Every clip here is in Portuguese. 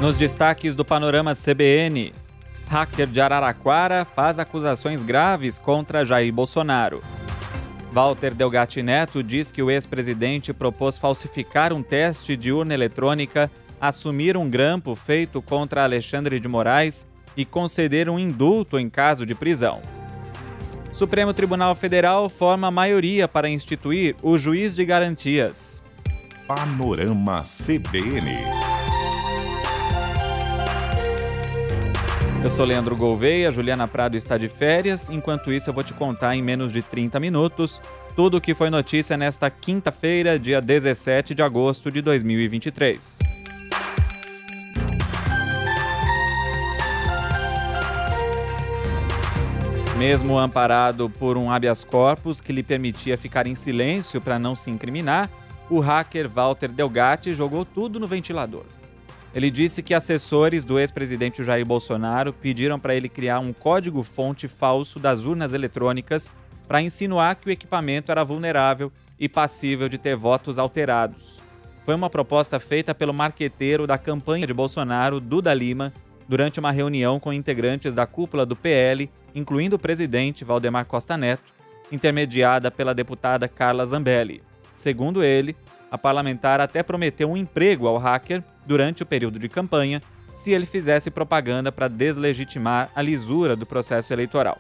Nos destaques do Panorama CBN, hacker de Araraquara faz acusações graves contra Jair Bolsonaro. Walter Delgatti Neto diz que o ex-presidente propôs falsificar um teste de urna eletrônica, assumir um grampo feito contra Alexandre de Moraes e conceder um indulto em caso de prisão. Supremo Tribunal Federal forma maioria para instituir o juiz de garantias. Panorama CBN. Eu sou Leandro Gouveia, Juliana Prado está de férias. Enquanto isso, eu vou te contar em menos de 30 minutos tudo o que foi notícia nesta quinta-feira, dia 17 de agosto de 2023. Mesmo amparado por um habeas corpus que lhe permitia ficar em silêncio para não se incriminar, o hacker Walter Delgatti jogou tudo no ventilador. Ele disse que assessores do ex-presidente Jair Bolsonaro pediram para ele criar um código-fonte falso das urnas eletrônicas para insinuar que o equipamento era vulnerável e passível de ter votos alterados. Foi uma proposta feita pelo marqueteiro da campanha de Bolsonaro, Duda Lima, durante uma reunião com integrantes da cúpula do PL, incluindo o presidente Valdemar Costa Neto, intermediada pela deputada Carla Zambelli. Segundo ele, a parlamentar até prometeu um emprego ao hacker durante o período de campanha, se ele fizesse propaganda para deslegitimar a lisura do processo eleitoral.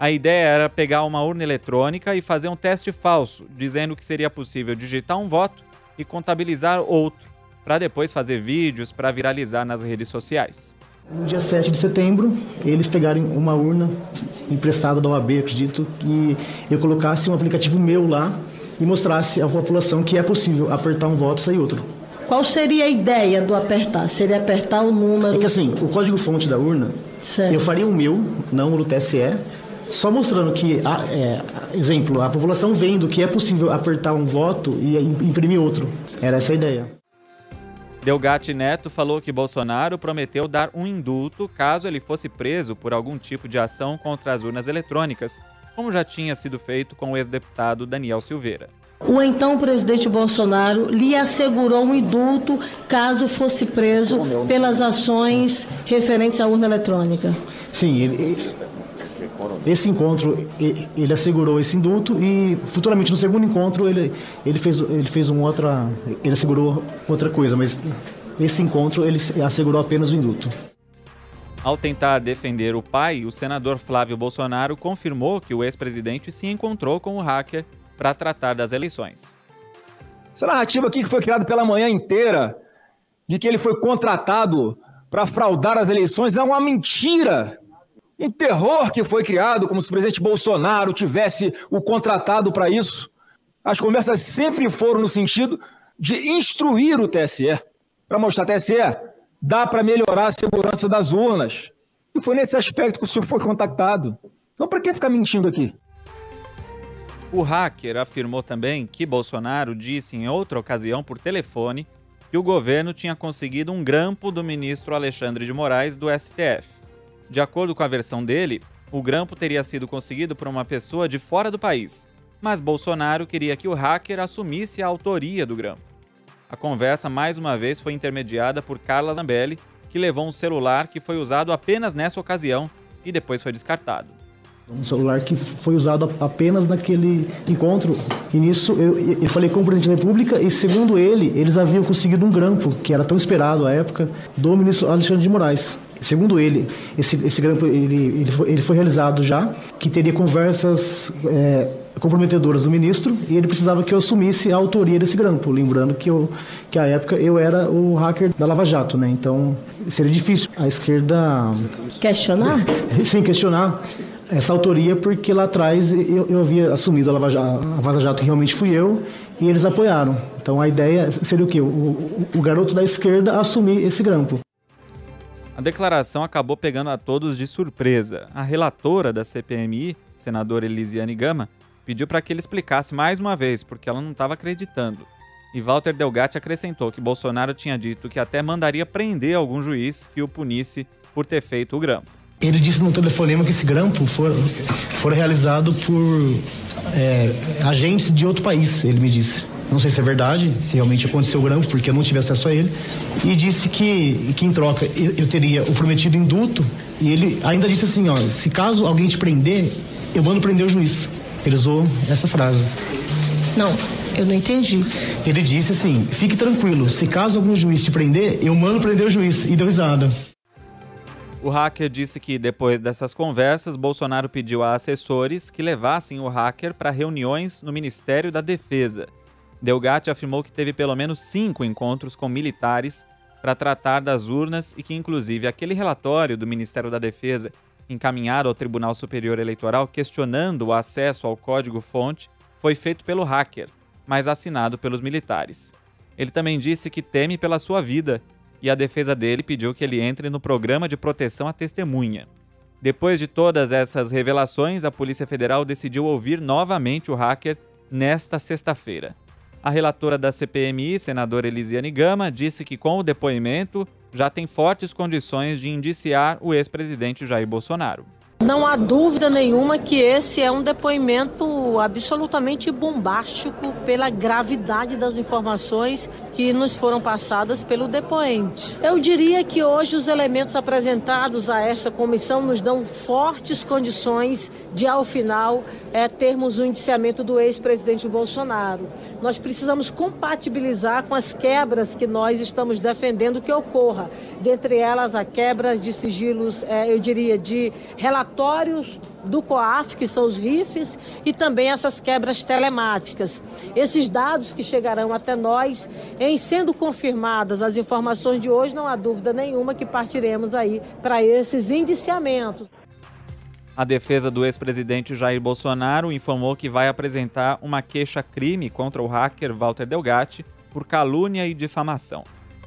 A ideia era pegar uma urna eletrônica e fazer um teste falso, dizendo que seria possível digitar um voto e contabilizar outro, para depois fazer vídeos para viralizar nas redes sociais. No dia 7 de setembro, eles pegaram uma urna emprestada da OAB, acredito, que eu colocasse um aplicativo meu lá e mostrasse à população que é possível apertar um voto e sair outro. Qual seria a ideia do apertar? Seria apertar o número... É que assim, o código-fonte da urna, certo, eu faria o meu, não o do TSE, só mostrando que, exemplo, a população vendo que é possível apertar um voto e imprimir outro. Era essa a ideia. Delgatti Neto falou que Bolsonaro prometeu dar um indulto caso ele fosse preso por algum tipo de ação contra as urnas eletrônicas, como já tinha sido feito com o ex-deputado Daniel Silveira. O então presidente Bolsonaro lhe assegurou um indulto caso fosse preso pelas ações referentes à urna eletrônica. Sim, esse encontro, ele assegurou esse indulto e futuramente no segundo encontro ele assegurou outra coisa, mas esse encontro ele assegurou apenas o indulto. Ao tentar defender o pai, o senador Flávio Bolsonaro confirmou que o ex-presidente se encontrou com o hacker para tratar das eleições. Essa narrativa aqui que foi criada pela manhã inteira, de que ele foi contratado para fraudar as eleições, é uma mentira. Um terror que foi criado, como se o presidente Bolsonaro tivesse o contratado para isso. As conversas sempre foram no sentido de instruir o TSE, para mostrar, TSE, dá para melhorar a segurança das urnas. E foi nesse aspecto que o senhor foi contactado. Então, para que ficar mentindo aqui? O hacker afirmou também que Bolsonaro disse em outra ocasião por telefone que o governo tinha conseguido um grampo do ministro Alexandre de Moraes do STF. De acordo com a versão dele, o grampo teria sido conseguido por uma pessoa de fora do país, mas Bolsonaro queria que o hacker assumisse a autoria do grampo. A conversa mais uma vez foi intermediada por Carla Zambelli, que levou um celular que foi usado apenas nessa ocasião e depois foi descartado. Um celular que foi usado apenas naquele encontro. E nisso eu falei com o presidente da República e, segundo ele, eles haviam conseguido um grampo, que era tão esperado à época, do ministro Alexandre de Moraes. Segundo ele, esse grampo ele foi realizado já, que teria conversas comprometedoras do ministro, e ele precisava que eu assumisse a autoria desse grampo, lembrando que à época eu era o hacker da Lava Jato, né? Então seria difícil a esquerda... Questionar? Sim, questionar essa autoria, porque lá atrás eu havia assumido a Lava Jato, que realmente fui eu, e eles apoiaram. Então a ideia seria o quê? O garoto da esquerda assumir esse grampo. A declaração acabou pegando a todos de surpresa. A relatora da CPMI, senadora Elisiane Gama, pediu para que ele explicasse mais uma vez, porque ela não estava acreditando. E Walter Delgatti acrescentou que Bolsonaro tinha dito que até mandaria prender algum juiz que o punisse por ter feito o grampo. Ele disse no telefonema que esse grampo foi realizado por agentes de outro país, ele me disse. não sei se é verdade, se realmente aconteceu o grampo, porque eu não tive acesso a ele, e disse que em troca eu teria o prometido indulto, e ele ainda disse assim, ó, se caso alguém te prender, eu mando prender o juiz. Ele usou essa frase. Não, eu não entendi. Ele disse assim, fique tranquilo, se caso algum juiz te prender, eu mando prender o juiz, e deu risada. O hacker disse que, depois dessas conversas, Bolsonaro pediu a assessores que levassem o hacker para reuniões no Ministério da Defesa. Delgatti afirmou que teve pelo menos 5 encontros com militares para tratar das urnas e que, inclusive, aquele relatório do Ministério da Defesa encaminhado ao Tribunal Superior Eleitoral questionando o acesso ao código-fonte foi feito pelo hacker, mas assinado pelos militares. Ele também disse que teme pela sua vida e a defesa dele pediu que ele entre no programa de proteção à testemunha. Depois de todas essas revelações, a Polícia Federal decidiu ouvir novamente o hacker nesta sexta-feira. A relatora da CPMI, senadora Elisiane Gama, disse que com o depoimento já tem fortes condições de indiciar o ex-presidente Jair Bolsonaro. Não há dúvida nenhuma que esse é um depoimento absolutamente bombástico pela gravidade das informações que nos foram passadas pelo depoente. Eu diria que hoje os elementos apresentados a esta comissão nos dão fortes condições de, ao final, termos o indiciamento do ex-presidente Bolsonaro. Nós precisamos compatibilizar com as quebras que nós estamos defendendo que ocorra. Dentre elas, a quebra de sigilos, eu diria, de relatórios do COAF, que são os RIFs, e também essas quebras telemáticas. Esses dados que chegarão até nós, em sendo confirmadas as informações de hoje, não há dúvida nenhuma que partiremos aí para esses indiciamentos. A defesa do ex-presidente Jair Bolsonaro informou que vai apresentar uma queixa-crime contra o hacker Walter Delgatti por calúnia e difamação.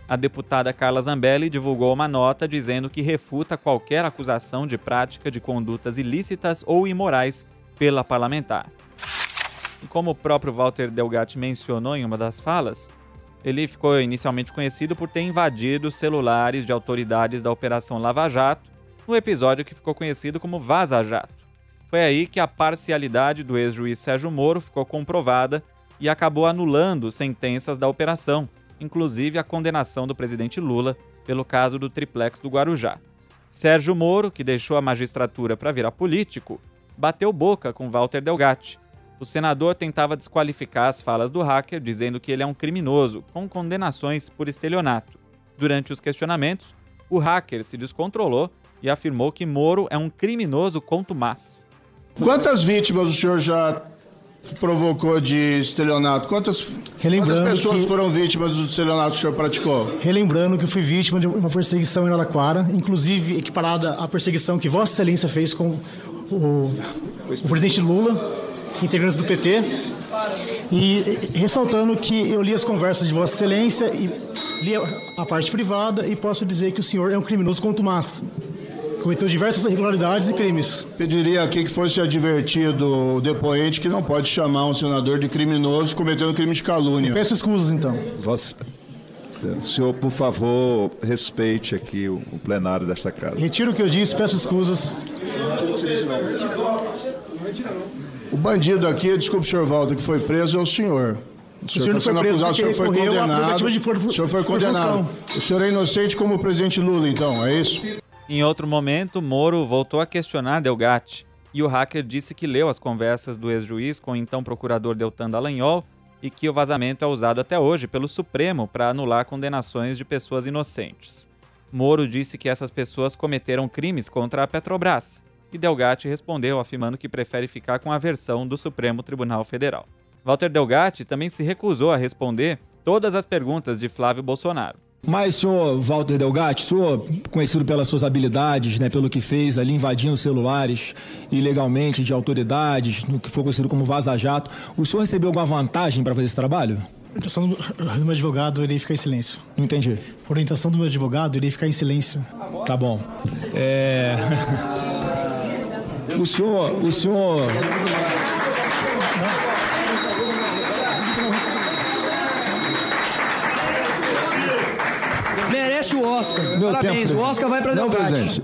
A deputada Carla Zambelli divulgou uma nota dizendo que refuta qualquer acusação de prática de condutas ilícitas ou imorais pela parlamentar. E como o próprio Walter Delgatti mencionou em uma das falas, ele ficou inicialmente conhecido por ter invadido celulares de autoridades da Operação Lava Jato, no episódio que ficou conhecido como Vaza Jato. Foi aí que a parcialidade do ex-juiz Sérgio Moro ficou comprovada e acabou anulando sentenças da operação, inclusive a condenação do presidente Lula pelo caso do triplex do Guarujá. Sérgio Moro, que deixou a magistratura para virar político, bateu boca com Walter Delgatti. O senador tentava desqualificar as falas do hacker, dizendo que ele é um criminoso, com condenações por estelionato. Durante os questionamentos, o hacker se descontrolou e afirmou que Moro é um criminoso contumaz. Quantas vítimas o senhor já provocou de estelionato? Quantas pessoas foram vítimas do estelionato que o senhor praticou? Relembrando que eu fui vítima de uma perseguição em Araraquara, inclusive equiparada à perseguição que Vossa Excelência fez com o presidente Lula, integrantes do PT, e ressaltando que eu li as conversas de Vossa Excelência e li a parte privada e posso dizer que o senhor é um criminoso contumaz. Cometeu diversas irregularidades e crimes. Pediria aqui que fosse advertido o depoente que não pode chamar um senador de criminoso cometendo crime de calúnia. Eu peço escusas, então. O senhor, por favor, respeite aqui o plenário desta casa. Retiro o que eu disse, peço escusas. O bandido aqui, desculpe, senhor Walter, que foi preso é o senhor. O senhor não foi preso, o senhor foi condenado. O senhor foi condenado. O senhor é inocente como o presidente Lula, então, é isso? Em outro momento, Moro voltou a questionar Delgatti e o hacker disse que leu as conversas do ex-juiz com o então procurador Deltan Dallagnol e que o vazamento é usado até hoje pelo Supremo para anular condenações de pessoas inocentes. Moro disse que essas pessoas cometeram crimes contra a Petrobras e Delgatti respondeu afirmando que prefere ficar com a versão do Supremo Tribunal Federal. Walter Delgatti também se recusou a responder todas as perguntas de Flávio Bolsonaro. Mas, senhor Walter Delgatti, senhor conhecido pelas suas habilidades, pelo que fez ali invadindo celulares ilegalmente de autoridades, no que foi conhecido como Vaza Jato, o senhor recebeu alguma vantagem para fazer esse trabalho? Por orientação do meu advogado, eu irei ficar em silêncio. Não entendi. Por orientação do meu advogado, eu irei ficar em silêncio. Tá bom. O senhor... Merece o Oscar. Parabéns, o Oscar vai para Delgatti.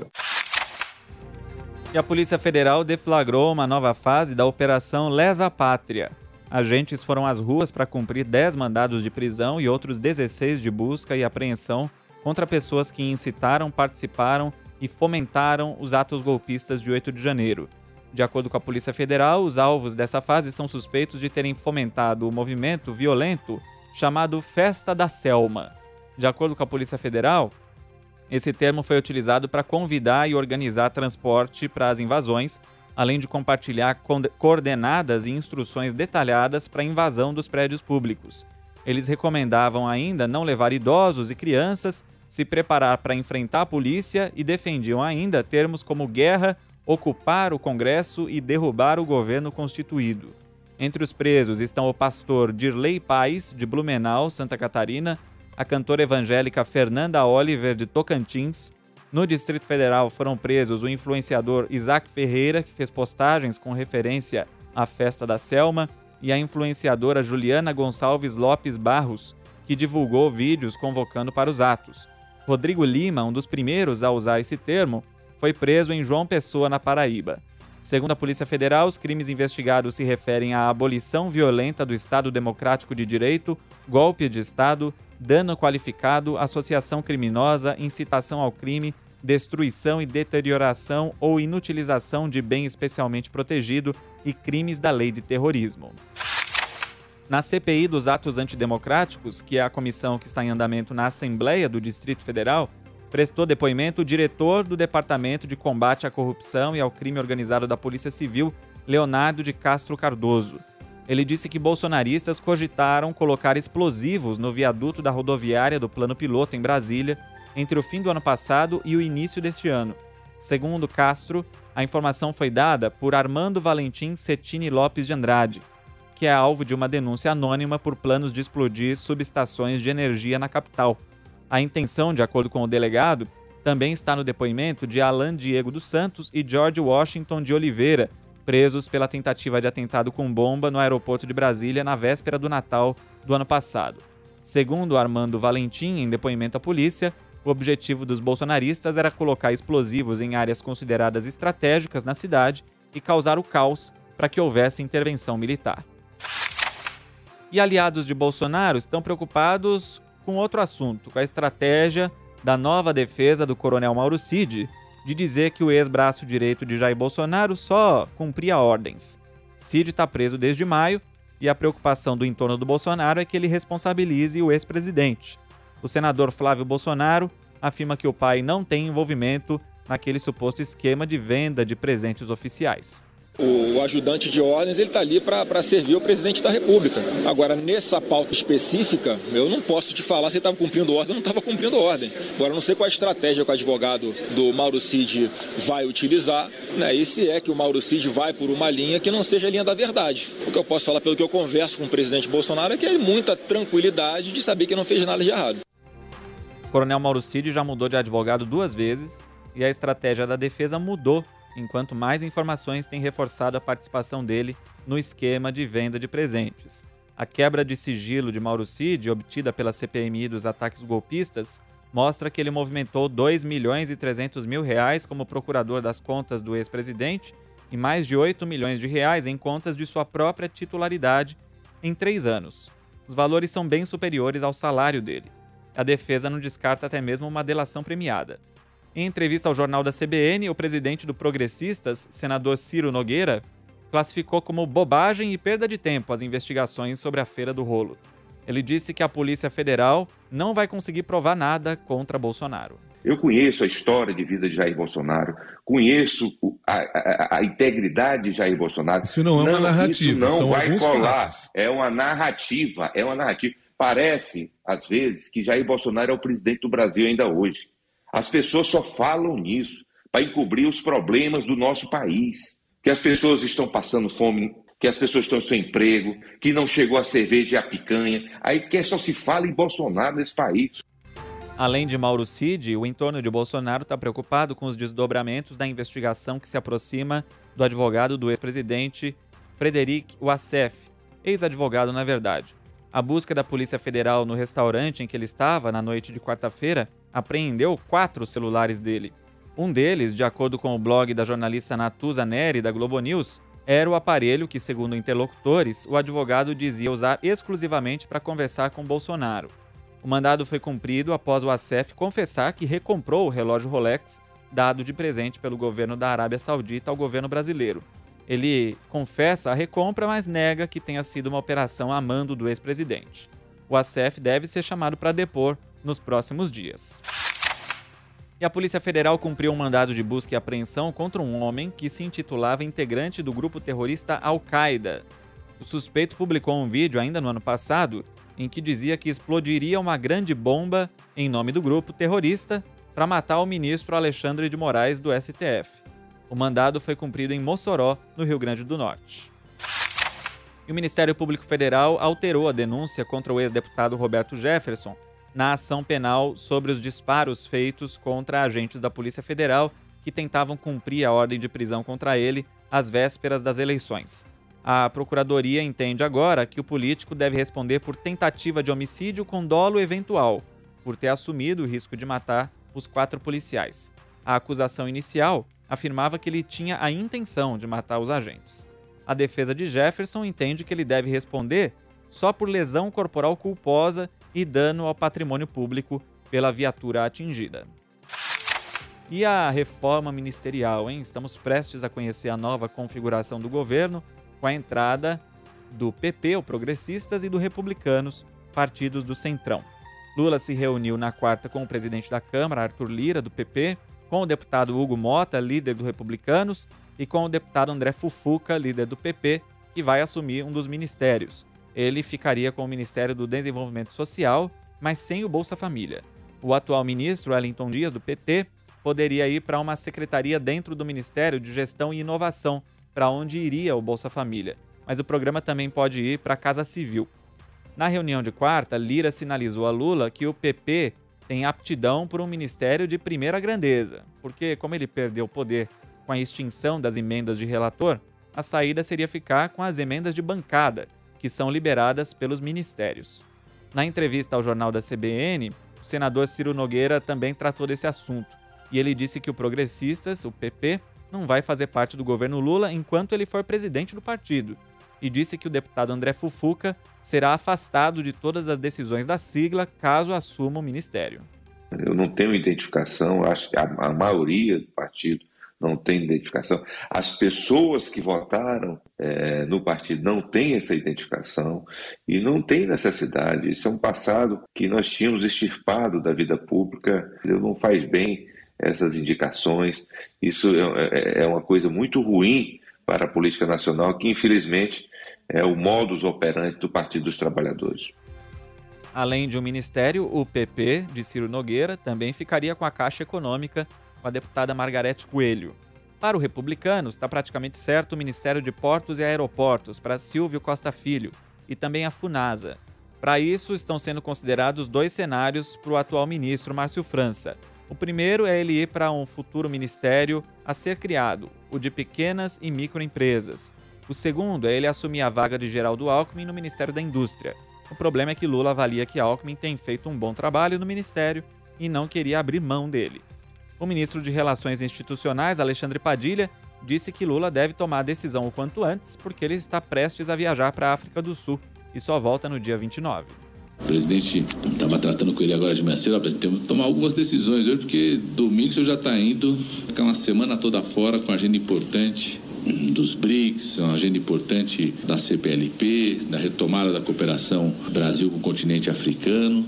E a Polícia Federal deflagrou uma nova fase da Operação Lesa Pátria. Agentes foram às ruas para cumprir 10 mandados de prisão e outros 16 de busca e apreensão contra pessoas que incitaram, participaram e fomentaram os atos golpistas de 8 de janeiro. De acordo com a Polícia Federal, os alvos dessa fase são suspeitos de terem fomentado o movimento violento chamado Festa da Selma. De acordo com a Polícia Federal, esse termo foi utilizado para convidar e organizar transporte para as invasões, além de compartilhar coordenadas e instruções detalhadas para a invasão dos prédios públicos. Eles recomendavam ainda não levar idosos e crianças, se preparar para enfrentar a polícia e defendiam ainda termos como guerra, ocupar o Congresso e derrubar o governo constituído. Entre os presos estão o pastor Dirley Paes, de Blumenau, Santa Catarina, a cantora evangélica Fernanda Oliver, de Tocantins. No Distrito Federal foram presos o influenciador Isaac Ferreira, que fez postagens com referência à Festa da Selma, e a influenciadora Juliana Gonçalves Lopes Barros, que divulgou vídeos convocando para os atos. Rodrigo Lima, um dos primeiros a usar esse termo, foi preso em João Pessoa, na Paraíba. Segundo a Polícia Federal, os crimes investigados se referem à abolição violenta do Estado Democrático de Direito, golpe de Estado, dano qualificado, associação criminosa, incitação ao crime, destruição e deterioração ou inutilização de bem especialmente protegido e crimes da lei de terrorismo. Na CPI dos atos antidemocráticos, que é a comissão que está em andamento na Assembleia do Distrito Federal, prestou depoimento o diretor do Departamento de Combate à Corrupção e ao Crime Organizado da Polícia Civil, Leonardo de Castro Cardoso. Ele disse que bolsonaristas cogitaram colocar explosivos no viaduto da rodoviária do Plano Piloto, em Brasília, entre o fim do ano passado e o início deste ano. Segundo Castro, a informação foi dada por Armando Valentim Cettini Lopes de Andrade, que é alvo de uma denúncia anônima por planos de explodir subestações de energia na capital. A intenção, de acordo com o delegado, também está no depoimento de Alan Diego dos Santos e George Washington de Oliveira, presos pela tentativa de atentado com bomba no aeroporto de Brasília na véspera do Natal do ano passado. Segundo Armando Valentim, em depoimento à polícia, o objetivo dos bolsonaristas era colocar explosivos em áreas consideradas estratégicas na cidade e causar o caos para que houvesse intervenção militar. E aliados de Bolsonaro estão preocupados com outro assunto, com a estratégia da nova defesa do coronel Mauro Cid de dizer que o ex-braço direito de Jair Bolsonaro só cumpria ordens. Cid está preso desde maio e a preocupação do entorno do Bolsonaro é que ele responsabilize o ex-presidente. O senador Flávio Bolsonaro afirma que o pai não tem envolvimento naquele suposto esquema de venda de presentes oficiais. O ajudante de ordens, ele está ali para servir o presidente da República. Agora, nessa pauta específica, eu não posso te falar se ele estava cumprindo ordem ou não estava cumprindo ordem. Agora, eu não sei qual a estratégia que o advogado do Mauro Cid vai utilizar, né? E se é que o Mauro Cid vai por uma linha que não seja a linha da verdade. O que eu posso falar, pelo que eu converso com o presidente Bolsonaro, é que ele tem muita tranquilidade de saber que não fez nada de errado. O coronel Mauro Cid já mudou de advogado 2 vezes e a estratégia da defesa mudou, enquanto mais informações têm reforçado a participação dele no esquema de venda de presentes. A quebra de sigilo de Mauro Cid, obtida pela CPMI dos ataques golpistas, mostra que ele movimentou R$ 2.300.000 como procurador das contas do ex-presidente e mais de R$ 8 milhões em contas de sua própria titularidade em 3 anos. Os valores são bem superiores ao salário dele. A defesa não descarta até mesmo uma delação premiada. Em entrevista ao jornal da CBN, o presidente do Progressistas, senador Ciro Nogueira, classificou como bobagem e perda de tempo as investigações sobre a Feira do Rolo. Ele disse que a Polícia Federal não vai conseguir provar nada contra Bolsonaro. Eu conheço a história de vida de Jair Bolsonaro, conheço a integridade de Jair Bolsonaro. Isso não é uma narrativa, isso não são vai alguns colar. fatos. É uma narrativa. Parece, às vezes, que Jair Bolsonaro é o presidente do Brasil ainda hoje. As pessoas só falam nisso para encobrir os problemas do nosso país. Que as pessoas estão passando fome, que as pessoas estão sem emprego, que não chegou a cerveja e a picanha. Aí que só se fala em Bolsonaro nesse país. Além de Mauro Cid, o entorno de Bolsonaro está preocupado com os desdobramentos da investigação que se aproxima do advogado do ex-presidente Frederic Wassef, ex-advogado na verdade. A busca da Polícia Federal no restaurante em que ele estava na noite de quarta-feira apreendeu 4 celulares dele. Um deles, de acordo com o blog da jornalista Natuza Neri, da Globo News, era o aparelho que, segundo interlocutores, o advogado dizia usar exclusivamente para conversar com Bolsonaro. O mandado foi cumprido após o Assef confessar que recomprou o relógio Rolex dado de presente pelo governo da Arábia Saudita ao governo brasileiro. Ele confessa a recompra, mas nega que tenha sido uma operação a mando do ex-presidente. O Assef deve ser chamado para depor nos próximos dias. E a Polícia Federal cumpriu um mandado de busca e apreensão contra um homem que se intitulava integrante do grupo terrorista Al-Qaeda. O suspeito publicou um vídeo ainda no ano passado em que dizia que explodiria uma grande bomba em nome do grupo terrorista para matar o ministro Alexandre de Moraes do STF. O mandado foi cumprido em Mossoró, no Rio Grande do Norte. E o Ministério Público Federal alterou a denúncia contra o ex-deputado Roberto Jefferson na ação penal sobre os disparos feitos contra agentes da Polícia Federal que tentavam cumprir a ordem de prisão contra ele às vésperas das eleições. A Procuradoria entende agora que o político deve responder por tentativa de homicídio com dolo eventual, por ter assumido o risco de matar os 4 policiais. A acusação inicial afirmava que ele tinha a intenção de matar os agentes. A defesa de Jefferson entende que ele deve responder só por lesão corporal culposa e dano ao patrimônio público pela viatura atingida. E a reforma ministerial, hein? Estamos prestes a conhecer a nova configuração do governo, com a entrada do PP, o Progressistas, e do Republicanos, partidos do Centrão. Lula se reuniu na quarta com o presidente da Câmara, Arthur Lira, do PP, com o deputado Hugo Mota, líder do Republicanos, e com o deputado André Fufuca, líder do PP, que vai assumir um dos ministérios. Ele ficaria com o Ministério do Desenvolvimento Social, mas sem o Bolsa Família. O atual ministro, Wellington Dias, do PT, poderia ir para uma secretaria dentro do Ministério de Gestão e Inovação, para onde iria o Bolsa Família. Mas o programa também pode ir para a Casa Civil. Na reunião de quarta, Lira sinalizou a Lula que o PP tem aptidão por um ministério de primeira grandeza, porque, como ele perdeu o poder com a extinção das emendas de relator, a saída seria ficar com as emendas de bancada, que são liberadas pelos ministérios. Na entrevista ao jornal da CBN, o senador Ciro Nogueira também tratou desse assunto, e ele disse que o Progressistas, o PP, não vai fazer parte do governo Lula enquanto ele for presidente do partido, e disse que o deputado André Fufuca será afastado de todas as decisões da sigla caso assuma o ministério. Eu não tenho identificação, acho que a maioria do partido não tem identificação. As pessoas que votaram no partido não têm essa identificação e não tem necessidade. Isso é um passado que nós tínhamos extirpado da vida pública. Não faz bem essas indicações. Isso é uma coisa muito ruim para a política nacional, que infelizmente é o modus operandi do Partido dos Trabalhadores. Além de um ministério, o PP de Ciro Nogueira também ficaria com a Caixa Econômica, com a deputada Margarete Coelho. Para o Republicanos, está praticamente certo o Ministério de Portos e Aeroportos, para Silvio Costa Filho, e também a Funasa. Para isso, estão sendo considerados 2 cenários para o atual ministro Márcio França. O primeiro é ele ir para um futuro ministério a ser criado, o de pequenas e microempresas. O segundo é ele assumir a vaga de Geraldo Alckmin no Ministério da Indústria. O problema é que Lula avalia que Alckmin tem feito um bom trabalho no ministério e não queria abrir mão dele. O ministro de Relações Institucionais, Alexandre Padilha, disse que Lula deve tomar a decisão o quanto antes, porque ele está prestes a viajar para a África do Sul e só volta no dia 29. O presidente estava tratando com ele agora de manhã cedo, temos que tomar algumas decisões hoje, porque domingo o senhor já está indo, ficar uma semana toda fora com agenda importante dos BRICS, uma agenda importante da CPLP, da retomada da cooperação Brasil com o continente africano.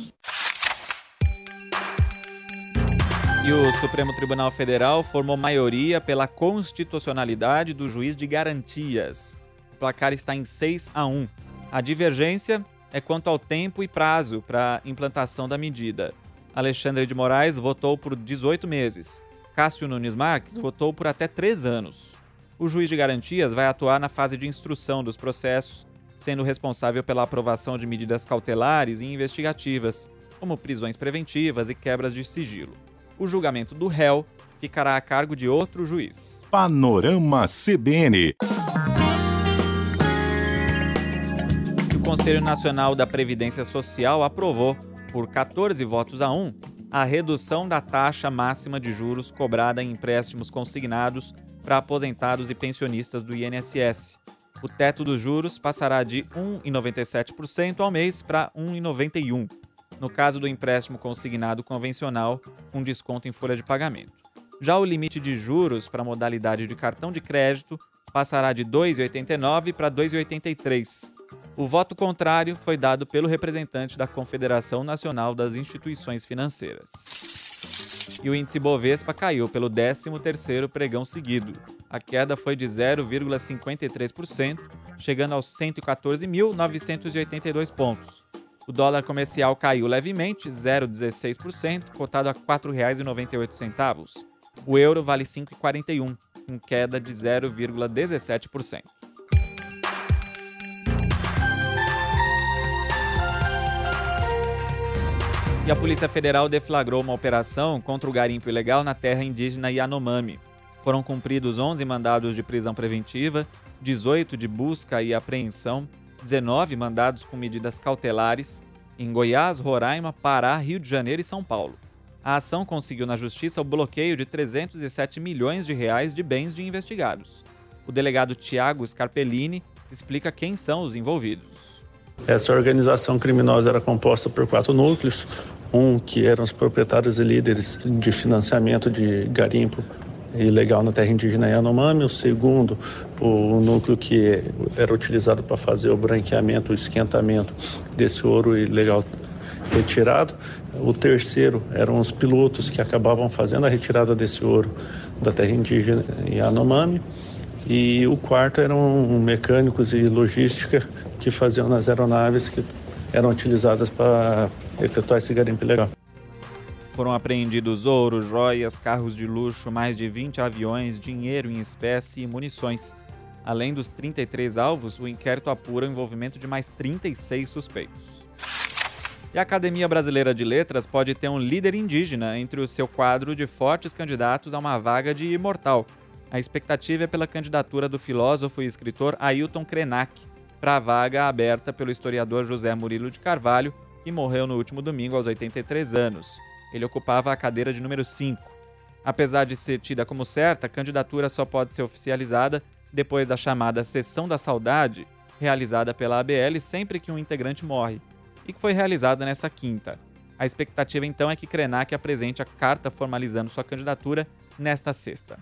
E o Supremo Tribunal Federal formou maioria pela constitucionalidade do juiz de garantias. O placar está em 6-1. A divergência é quanto ao tempo e prazo para a implantação da medida. Alexandre de Moraes votou por 18 meses. Cássio Nunes Marques votou por até 3 anos. O juiz de garantias vai atuar na fase de instrução dos processos, sendo responsável pela aprovação de medidas cautelares e investigativas, como prisões preventivas e quebras de sigilo. O julgamento do réu ficará a cargo de outro juiz. Panorama CBN. O Conselho Nacional da Previdência Social aprovou, por 14-1, a redução da taxa máxima de juros cobrada em empréstimos consignados para aposentados e pensionistas do INSS. O teto dos juros passará de 1,97% ao mês para 1,91%, no caso do empréstimo consignado convencional, com desconto em folha de pagamento. Já o limite de juros para a modalidade de cartão de crédito passará de 2,89% para 2,83%. O voto contrário foi dado pelo representante da Confederação Nacional das Instituições Financeiras. E o índice Bovespa caiu pelo 13º pregão seguido. A queda foi de 0,53%, chegando aos 114.982 pontos. O dólar comercial caiu levemente, 0,16%, cotado a R$ 4,98. O euro vale R$ 5,41, com queda de 0,17%. E a Polícia Federal deflagrou uma operação contra o garimpo ilegal na terra indígena Yanomami. Foram cumpridos 11 mandados de prisão preventiva, 18 de busca e apreensão, 19 mandados com medidas cautelares em Goiás, Roraima, Pará, Rio de Janeiro e São Paulo. A ação conseguiu na Justiça o bloqueio de 307 milhões de reais de bens de investigados. O delegado Tiago Scarpellini explica quem são os envolvidos. Essa organização criminosa era composta por 4 núcleos. Um que eram os proprietários e líderes de financiamento de garimpo ilegal na terra indígena Yanomami. O segundo, o núcleo que era utilizado para fazer o branqueamento, o esquentamento desse ouro ilegal retirado. O terceiro eram os pilotos que acabavam fazendo a retirada desse ouro da terra indígena Yanomami. E o quarto eram mecânicos e logística que faziam nas aeronaves que eram utilizadas para efetuar esse garimpo ilegal. Foram apreendidos ouro, joias, carros de luxo, mais de 20 aviões, dinheiro em espécie e munições. Além dos 33 alvos, o inquérito apura o envolvimento de mais 36 suspeitos. E a Academia Brasileira de Letras pode ter um líder indígena entre o seu quadro de fortes candidatos a uma vaga de imortal. A expectativa é pela candidatura do filósofo e escritor Ailton Krenak para a vaga aberta pelo historiador José Murilo de Carvalho, que morreu no último domingo aos 83 anos. Ele ocupava a cadeira de número 5. Apesar de ser tida como certa, a candidatura só pode ser oficializada depois da chamada Sessão da Saudade, realizada pela ABL sempre que um integrante morre, e que foi realizada nessa quinta. A expectativa então é que Krenak apresente a carta formalizando sua candidatura nesta sexta.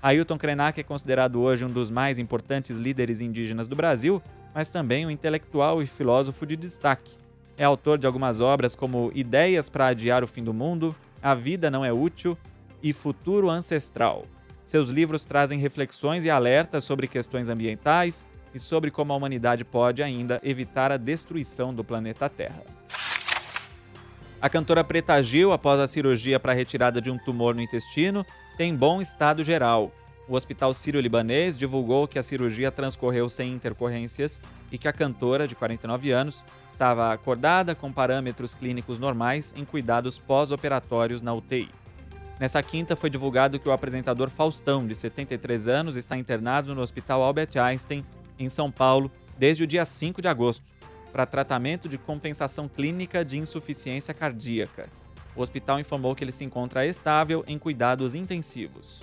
Ailton Krenak é considerado hoje um dos mais importantes líderes indígenas do Brasil, mas também um intelectual e filósofo de destaque. É autor de algumas obras como Ideias para Adiar o Fim do Mundo, A Vida Não é Útil e Futuro Ancestral. Seus livros trazem reflexões e alertas sobre questões ambientais e sobre como a humanidade pode ainda evitar a destruição do planeta Terra. A cantora Preta Gil, após a cirurgia para a retirada de um tumor no intestino, tem bom estado geral. O Hospital Sírio-Libanês divulgou que a cirurgia transcorreu sem intercorrências e que a cantora, de 49 anos, estava acordada com parâmetros clínicos normais em cuidados pós-operatórios na UTI. Nessa quinta foi divulgado que o apresentador Faustão, de 73 anos, está internado no Hospital Albert Einstein, em São Paulo, desde o dia 5 de agosto, para tratamento de compensação clínica de insuficiência cardíaca. O hospital informou que ele se encontra estável em cuidados intensivos.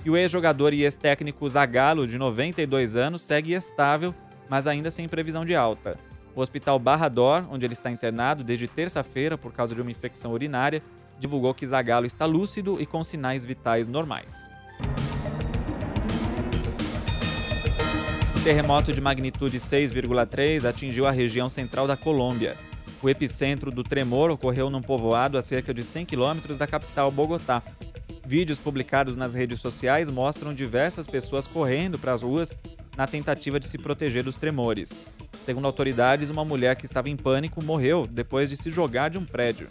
E o ex-jogador e ex-técnico Zagallo, de 92 anos, segue estável, mas ainda sem previsão de alta. O Hospital Barra d'Or, onde ele está internado desde terça-feira por causa de uma infecção urinária, divulgou que Zagallo está lúcido e com sinais vitais normais. Um terremoto de magnitude 6,3 atingiu a região central da Colômbia. O epicentro do tremor ocorreu num povoado a cerca de 100 quilômetros da capital, Bogotá. Vídeos publicados nas redes sociais mostram diversas pessoas correndo para as ruas na tentativa de se proteger dos tremores. Segundo autoridades, uma mulher que estava em pânico morreu depois de se jogar de um prédio.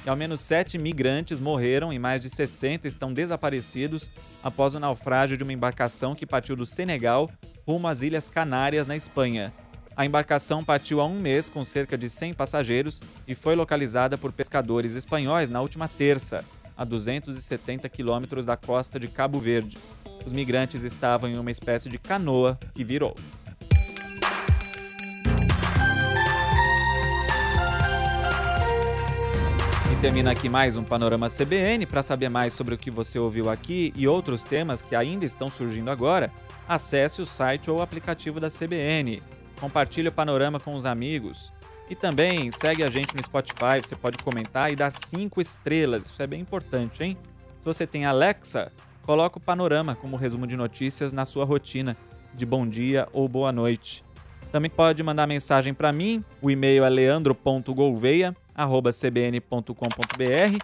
E ao menos 7 migrantes morreram e mais de 60 estão desaparecidos após o naufrágio de uma embarcação que partiu do Senegal rumo às Ilhas Canárias, na Espanha. A embarcação partiu há um mês com cerca de 100 passageiros e foi localizada por pescadores espanhóis na última terça, a 270 quilômetros da costa de Cabo Verde. Os migrantes estavam em uma espécie de canoa que virou. E termina aqui mais um Panorama CBN. Para saber mais sobre o que você ouviu aqui e outros temas que ainda estão surgindo agora, acesse o site ou o aplicativo da CBN. Compartilhe o Panorama com os amigos. E também segue a gente no Spotify, você pode comentar e dar 5 estrelas. Isso é bem importante, hein? Se você tem Alexa, coloca o Panorama como resumo de notícias na sua rotina de bom dia ou boa noite. Também pode mandar mensagem para mim, o e-mail é leandro.gouveia@cbn.com.br.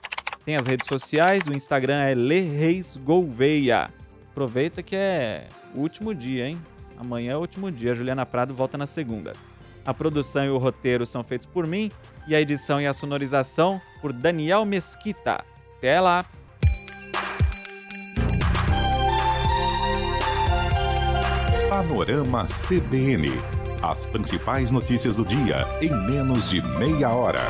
Tem as redes sociais, o Instagram é lereisgouveia. Aproveita que é o último dia, hein? Amanhã é o último dia, a Juliana Prado volta na segunda. A produção e o roteiro são feitos por mim e a edição e a sonorização por Daniel Mesquita. Até lá! Panorama CBN. As principais notícias do dia em menos de meia hora.